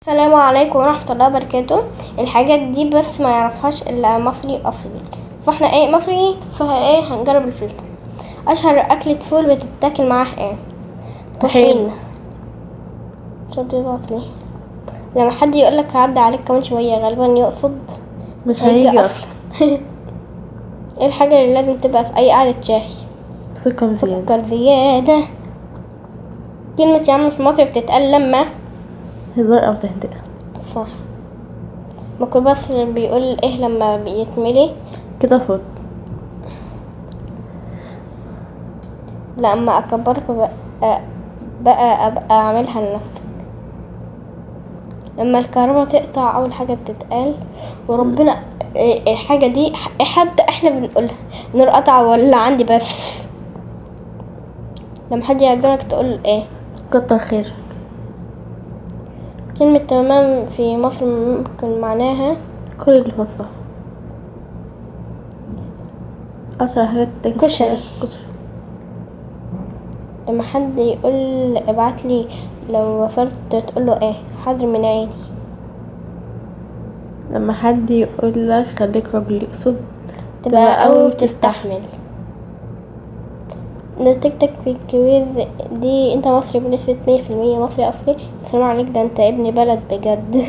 السلام عليكم ورحمة الله وبركاته. الحاجات دي بس ما يعرفهاش الا مصري اصيل، فاحنا مصري، هنجرب الفلفل. اشهر اكلة فول بتتاكل معاه طحين. تضغط ليه؟ لما حد يقولك عدى عليك كمان شوية غالبا يقصد مش هيجي اصلا. ايه الحاجة اللي لازم تبقى في اي قعدة شاي؟ سكر زيادة. سكر زيادة. كلمة يا عم في مصر بتتقال لما هزار او تهدئة. صح. ميكروباص بيقول ايه لما بيتملي؟ كده فل. لما اكبرك بقى ابقى اعملها لنفسي. لما الكهرباء تقطع اول حاجة بتتقال وربنا الحاجة دي حتى احنا بنقولها نور قطع ولا عندي بس. لما حد يعزمك تقول ايه؟ كتر خيرك. كلمة تمام في مصر ممكن معناها كل اللي هو صح. اشهر حاجات كشري. كشري. لما حد يقول ابعتلي لو وصلت تقوله ايه؟ حاضر من عيني. لما حد يقول لك خليك راجل يقصد تبقى قوي وتستحمل. نتيجتك في الكويز دي انت مصري بنسبة 100%، مصري اصلي. السلام عليك، ده انت ابن بلد بجد.